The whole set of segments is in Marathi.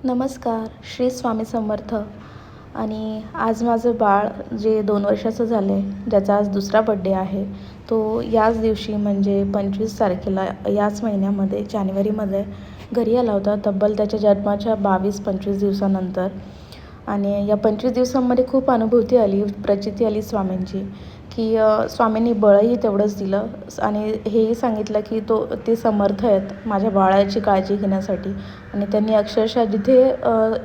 नमस्कार. श्री स्वामी समर्थ. आणि आज माझं बाळ जे 2 वर्षाचं झालं आहे, ज्याचा आज दुसरा बड्डे आहे, तो याच दिवशी म्हणजे 25 तारखेला याच महिन्यामध्ये जानेवारीमध्ये घरी आला होता, तब्बल त्याच्या जन्माच्या 22-25 दिवसानंतर. आणि या 25 दिवसांमध्ये खूप अनुभूती आली, प्रचिती आली स्वामींची, की स्वामींनी बळही तेवढंच दिलं आणि हेही सांगितलं की ते समर्थ आहेत माझ्या बाळाची काळजी घेण्यासाठी. आणि त्यांनी अक्षरशः जिथे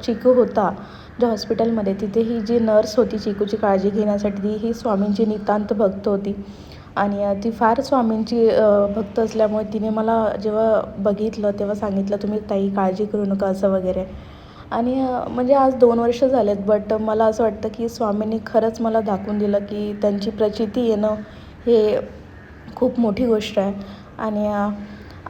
चिकू होता ज्या हॉस्पिटलमध्ये, तिथे ही जी नर्स होती चिकूची काळजी घेण्यासाठी, ती ही स्वामींची नितांत भक्त होती. आणि ती फार स्वामींची भक्त असल्यामुळे तिने मला जेव्हा बघितलं तेव्हा सांगितलं, तुम्ही ताई काळजी करू नका असं वगैरे. आणि म्हणजे आज 2 वर्ष झालेत, बट मला असं वाटतं की स्वामींनी खरंच मला दाखवून दिलं की त्यांची प्रचिती येणं हे खूप मोठी गोष्ट आहे. आणि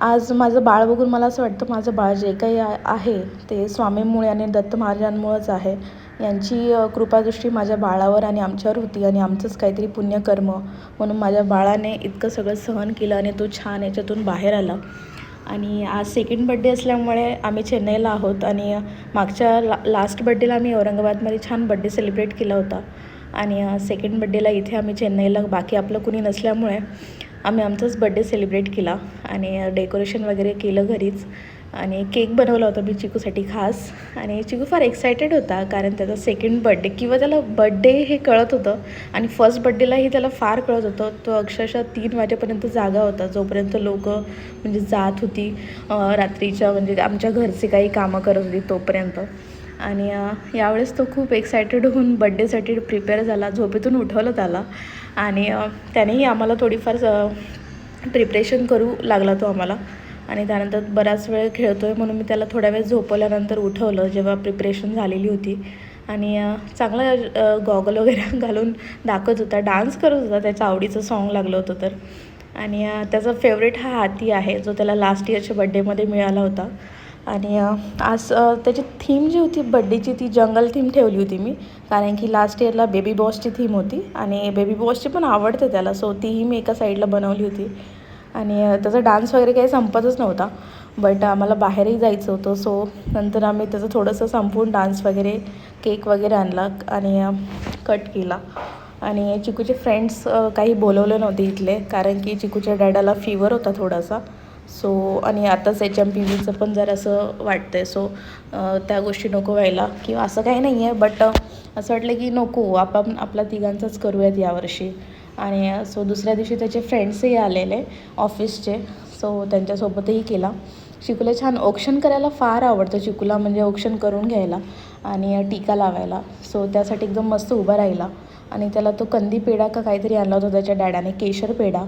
आज माझं बाळ बघून मला असं वाटतं, माझं बाळ जे काही आहे ते स्वामींमुळे आणि दत्त महाराजांमुळेच आहे. यांची कृपादृष्टी माझ्या बाळावर आणि आमच्यावर होती आणि आमचंच काहीतरी पुण्यकर्म म्हणून माझ्या बाळाने इतकं सगळं सहन केलं आणि तो छान याच्यातून बाहेर आला. आणि आज सेकंड बड्डे असल्यामुळे आम्ही चेन्नईला आहोत आणि मागच्या लास्ट बड्डेला आम्ही औरंगाबादमध्ये छान बड्डे सेलिब्रेट केला होता. आणि सेकंड बड्डेला इथे आम्ही चेन्नईला, बाकी आपलं कुणी नसल्यामुळे आम्ही आमचाच बड्डे सेलिब्रेट केला आणि डेकोरेशन वगैरे केलं घरीच. आणि केक बनवला होता मी चिकूसाठी खास. आणि चिकू फार एक्सायटेड होता, कारण त्याचा सेकंड बड्डे किंवा त्याला बड्डे हे कळत होतं आणि फर्स्ट बड्डेलाही त्याला फार कळत होतं. तो अक्षरशः 3 वाजेपर्यंत जागा होता, जोपर्यंत लोकं म्हणजे जात होती रात्रीच्या, म्हणजे आमच्या घरचे काही कामं करत होती तोपर्यंत. आणि यावेळेस तो खूप एक्सायटेड होऊन बड्डेसाठी प्रिपेअर झाला, झोपेतून उठवलं त्याला. आणि त्यानेही आम्हाला थोडीफार प्रिपरेशन करू लागला तो आम्हाला. आणि त्यानंतर बराच वेळ खेळतो आहे म्हणून मी त्याला थोड्या वेळ झोपवल्यानंतर उठवलं जेव्हा प्रिपरेशन झालेली होती. आणि चांगला गॉगल वगैरे घालून दाखवत होता, डान्स करत होता, त्याच्या आवडीचं सॉन्ग लागलं होतं तर. आणि त्याचा फेवरेट हा हाती आहे, जो त्याला लास्ट इयरच्या बड्डेमध्ये मिळाला होता. आणि आज त्याची थीम जी होती बड्डेची, ती जंगल थीम ठेवली होती मी, कारण की लास्ट इयरला बेबी बॉसची थीम होती आणि बेबी बॉसची पण आवडते त्याला, सो तीही मी एका साईडला बनवली होती. आणि त्याचा डान्स वगैरे काही संपतच नव्हता, बट आम्हाला बाहेरही जायचं होतं, सो नंतर आम्ही त्याचं थोडंसं संपवून डान्स वगैरे, केक वगैरे आणला आणि कट केला. आणि चिकूचे फ्रेंड्स काही बोलवले नव्हते इथले, कारण की चिकूच्या डॅडाला फीवर होता थोडासा, सो. आणि आताच HMPVचं पण जरासं वाटतं आहे, सो त्या गोष्टी नको व्हायला, किंवा असं काही नाही आहे, बट असं वाटलं की नको, आपण आपला तिघांचाच करूयात यावर्षी. आणि सो दुसऱ्या दिवशी त्याचे फ्रेंड्सही आलेले ऑफिसचे, सो त्यांच्यासोबतही केला. चिकूला छान औक्षण करायला फार आवडतं, चिकूला म्हणजे औक्षण करून घ्यायला आणि टीका लावायला, सो त्यासाठी एकदम मस्त उभा राहिला. आणि त्याला तो कंदी पेढा का काहीतरी आणला होता त्याच्या डॅडाने, केशर पेढा,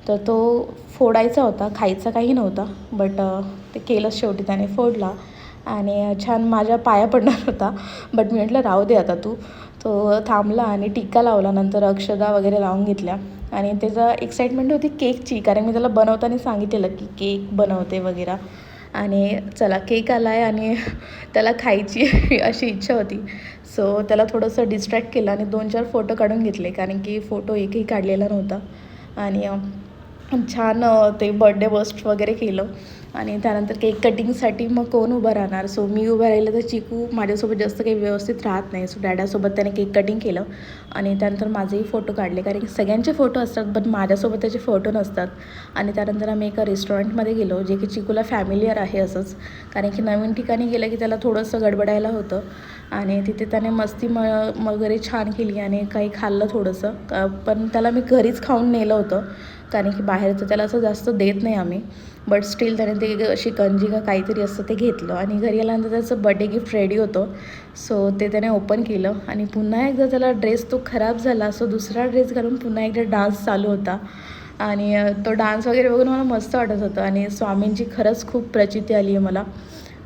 तर तो फोडायचा होता, खायचा काही नव्हता, बट ते केलंच शेवटी त्याने, फोडला. आणि छान माझ्या पाया पडणार होता, बट मी म्हटलं राहू दे आता तू. तो थांबला आणि टिक्का लावला, नंतर अक्षदा वगैरे लावून घेतल्या. आणि त्याचा एक्साइटमेंट होती केकची, कारण मी त्याला बनवताना सांगितलेलं की केक बनवते वगैरे. आणि चला केक आला आहे आणि त्याला खायची अशी इच्छा होती, सो त्याला थोडंसं डिस्ट्रॅक्ट केलं आणि 2-4 फोटो काढून घेतले, कारण की फोटो एकही काढलेला नव्हता. आणि छान ते बर्थडे बस्ट वगैरे केलं. आणि त्यानंतर केक कटिंगसाठी मग कोण उभं राहणार, सो मी उभं राहिलं तर चिकू माझ्यासोबत जास्त काही व्यवस्थित राहत नाही, सो डॅडासोबत त्याने केक कटिंग केलं. आणि त्यानंतर माझेही फोटो काढले, कारण की सगळ्यांचे फोटो असतात, पण माझ्यासोबत त्याचे फोटो नसतात. आणि त्यानंतर आम्ही एका रेस्टॉरंटमध्ये गेलो, जे की चिकूला फॅमिलियर आहे असंच, कारण की नवीन ठिकाणी गेलं की त्याला थोडंसं गडबडायला होतं. आणि तिथे त्याने मस्ती वगैरे छान केली आणि काही खाल्लं थोडंसं, पण त्याला मी घरीच खाऊन नेलं होतं, कारण की बाहेरचं त्याला असं जास्त देत नाही आम्ही, बट स्टील त्याने ते शिकंजी का काहीतरी असतं ते घेतलं. आणि घरी आल्यानंतर त्याचं बड्डे गिफ्ट रेडी होतं, सो ते त्याने ओपन केलं. आणि पुन्हा एकदा त्याला ड्रेस तो खराब झाला, सो दुसरा ड्रेस घालून पुन्हा एकदा डान्स चालू होता. आणि तो डान्स वगैरे बघून मला मस्त वाटत होतं. आणि स्वामींची खरंच खूप प्रचिती आली आहे मला.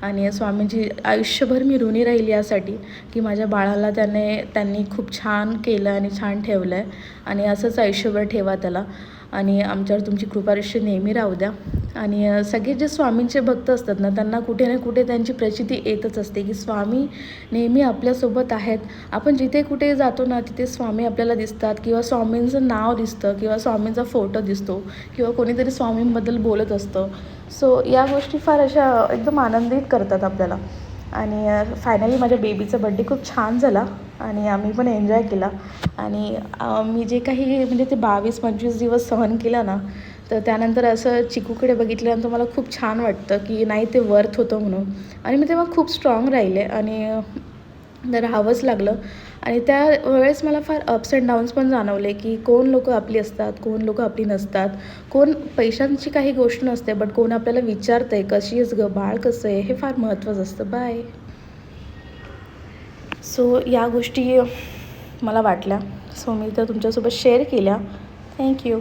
आणि स्वामींची आयुष्यभर मी ऋणी राहील यासाठी, की माझ्या बाळाला त्यांनी खूप छान केलं आणि छान ठेवलं आहे. आणि असंच आयुष्यभर ठेवा त्याला, आणि आमच्यावर तुमची कृपादृष्टी नेहमी राहू द्या. आणि सगळे जे स्वामींचे भक्त असतात ना, त्यांना कुठे ना कुठे त्यांची प्रचिती येतच असते, की स्वामी नेहमी आपल्यासोबत आहेत. आपण जिथे कुठे जातो ना, तिथे स्वामी आपल्याला दिसतात, किंवा स्वामींचं नाव दिसतं, किंवा स्वामींचा फोटो दिसतो, किंवा कोणीतरी स्वामींबद्दल बोलत असतं. सो या गोष्टी फार अशा एकदम आनंदित करतात आपल्याला. आणि फायनली माझ्या बेबीचा बड्डे खूप छान झाला आणि आम्ही पण एन्जॉय केला. आणि मी जे काही म्हणजे ते 22-25 दिवस सहन केलं ना, तर त्यानंतर असं चिकूकडे बघितल्यानंतर मला खूप छान वाटतं की नाही, ते वर्थ होतं म्हणून. आणि मी तेव्हा खूप स्ट्रॉंग राहिले आणि राहावंच लागलं. आणि त्यावेळेस मला फार अप्स अँड डाऊन्स पण जाणवले की कोण लोकं आपली असतात, कोण लोकं आपली नसतात. कोण पैशांची काही गोष्ट नसते, बट कोण आपल्याला विचारतं आहे, कशी आहेस गं, बाळ कसं आहे, हे फार महत्त्वाचं असतं. बाय. सो या गोष्टी मला वाटल्या, सो मी त्या तुमच्यासोबत शेअर केल्या. थँक्यू.